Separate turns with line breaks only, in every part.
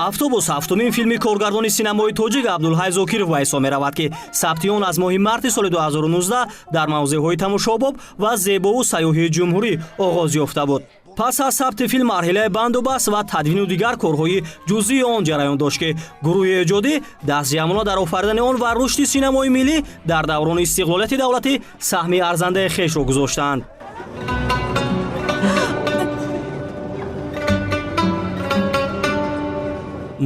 автобус ҳафтумин филми коргардони синамои тоҷик Абдулҳай Зокиров ба ҳисоб меравад, ки сабти он аз моҳи марти соли 2019 дар мавзеъҳои тамошобоб ва зебову сайёҳии ҷумҳурӣ оғоз ёфта буд. пас аз сабти филм марҳилаи бандобаст ва тадвину дигар корҳои ҷузъии он ҷараён дошт, ки гурӯҳи эҷодӣ дастҷамона дар офаридани он ва рушди синамои миллӣ дар даврони истиқлолияти давлатӣ саҳми арзандаи хешро гузоштанд.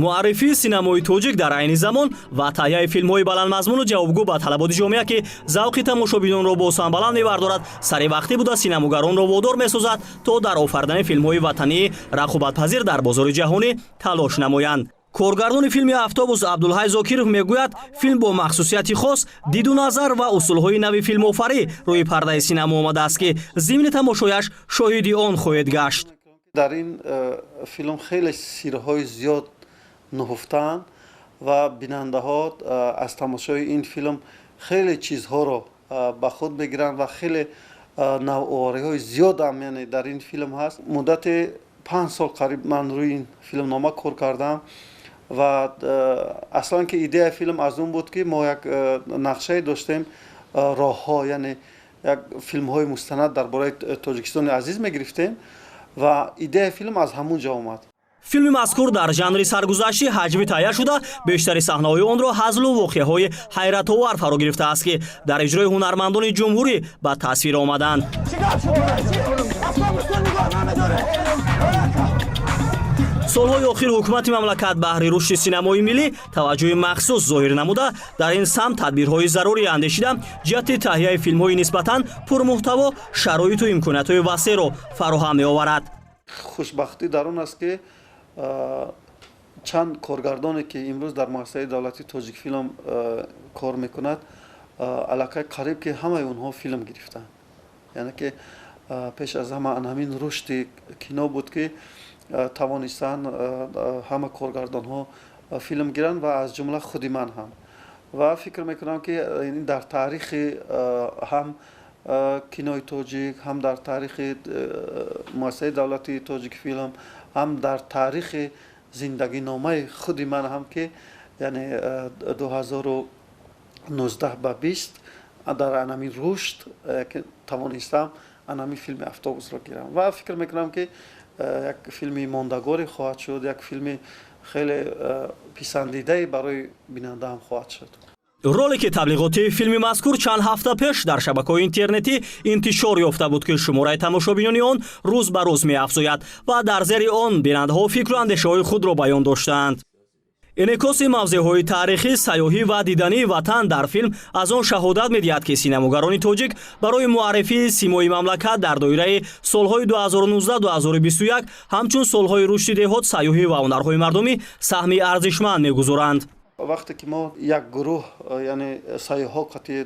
муаррифии синамои тоҷик дар айни замон ва таҳияи филмҳои баландмазмуну ҷавобгӯ ба талаботи ҷомеа, ки завқи тамошобинонро бо самбаланд мевардорад, сари вақтӣ буда синамогаронро водор месозад то дар офаридани филмҳои ватании рақобатпазир дар бозори ҷаҳонӣ талош намоянд. коргардони филми автобус Абдулҳай Зокиров мегӯяд, филм бо махсусияти хос, диду назар ва усулҳои нави филмофарӣ рӯи пардаи синамо омадааст, ки зимни тамошояш шоҳиди он хоҳед гашт.
дар ин филм хеле сирҳои зиёд нуҳуфтаанд ва бинандаҳо аз тамошои ин филм хеле чизҳоро ба худ мегиранд ва хеле навъовариҳои зиёд ҳам яъне дар ин филм ҳаст. муддати 5 сол қариб ман рӯи ин филмнома кор кардам ва аслан ки идеяи филм аз он буд ки мо як нақшае доштем роҳҳо, яъне як филмҳои мустанад дар бораи тоҷикистони азиз мегирифтем ва идеяи филм аз ҳамун ҷо омад.
филми мазкур дар жанри саргузашти ҳаҷвӣ таҳия шуда, бештари саҳнаҳои онро ҳазлу воқеаҳои ҳайратовар фаро гирифтааст, ки дар иҷрои ҳунармандони ҷумҳурӣ ба тасвир омаданд. солҳои охир ҳукумати мамлакат баҳри рушди синамои миллӣ таваҷҷӯҳи махсус зоҳир намуда, дар ин самт тадбирҳои зарури андешида ҷиҳати таҳияи филмҳои нисбатан пурмуҳтаво шароиту имкониятҳои васеъро фароҳам меоварад.
хушбахтӣ дар он аст, ки чанд коргардоне ки имрӯз дар муассисаи давлати тоҷикфилм кор мекунад, аллакай қариб ки ҳамаи онҳо филм гирифтанд. яъне ки пеш аз ҳама ҳамин рушди кино буд, ки тавонистанд ҳама коргардонҳо филм гиранд ва аз ҷумла худи ман ҳам. ва фикр мекунам, ки дар таърихи ҳам кинои тоҷик, ҳам дар таърихи муассисаи давлати тоҷикфилм, ҳам дар таърихи зиндагиномаи худи ман ҳам, ки яъне 2019 ба 20 дар анамин рушд ки тавонистам анамин филми автобусро гирам ва фикр мекунам, ки як филми мондагоре хоҳад шуд, як филми хеле писандидаи барои бинандаам хоҳад шуд.
ролики таблиғотии филми мазкур чанд ҳафта пеш дар шабакаҳои интернетӣ интишор ёфта буд, ки шумораи тамошобинони он рӯз ба рӯз меафзояд ва дар зери он бинандаҳо фикру андешаҳои худро баён доштаанд. инъикоси мавзеъҳои таърихӣ, сайёҳӣ ва дидании ватан дар филм аз он шаҳодат медиҳад, ки синамогарони тоҷик барои муаррифии симои мамлакат дар доираи солҳои 2019-2021 ҳамчун солҳои рушди деҳот, сайёҳӣ ва ҳунарҳои мардумӣ саҳми арзишманд мегузоранд.
вақте ки мо як гурӯҳ яъне сайёҳҳо қатъи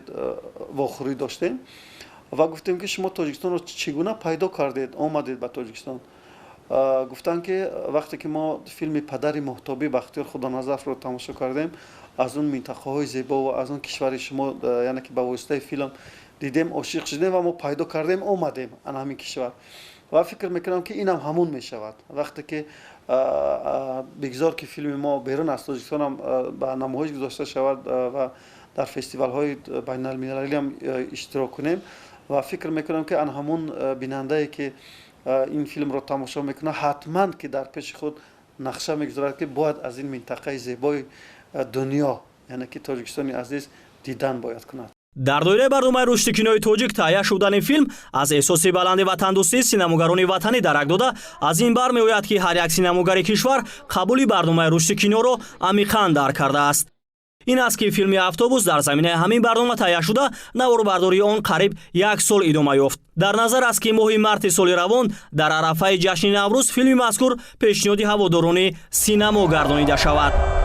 вохӯрӣ доштем ва гуфтем, ки шумо тоҷикистонро чӣ гуна пайдо кардед, омадед ба Тоҷикистон? гуфтанд, ки вақте ки мо филми падари моҳтобӣ Бахтиёр Худоназаровро тамошо кардем, аз он минтақаҳои зебо ва аз он кишвари шумо яъне ки ба воситаи филм дидем, ошиқ шудем ва мо пайдо кардем, омадем ана ҳамин кишвар. ва фикр мекунам, ки инам ҳамун мешавад. вақте ки бигзор ки филми мо берун аз Тоҷикистон ҳам ба намоиш гузошта шавад ва дар фестивалҳои байналмилалӣ ҳам иштирок кунем, ва фикр мекунам, ки ана ҳамун бинандае ки ин филмро тамошо мекунад, ҳатман ки дар пеши худ нақша мегузорад, ки бояд аз ин минтақаи зебои дунё, яъне ки Тоҷикистони азиз дидан бояд кунад.
дар доираи барномаи рушди кинои тоҷик таҳия шудани филм аз эҳсоси баланди ватандӯстии синамогарони ватанӣ дарак дода, аз ин бар меояд, ки ҳар як синамогари кишвар қабули барномаи рушди киноро амиқан дарк кардааст. ин аст, ки филми автобус дар заминаи ҳамин барнома таҳия шуда, наворбардории он қариб 1 сол идома ёфт. дар назар аст, ки моҳи марти соли равон дар арафаи ҷашни наврӯз филми мазкур пешниҳоди ҳаводорони синамо гардонида шавад.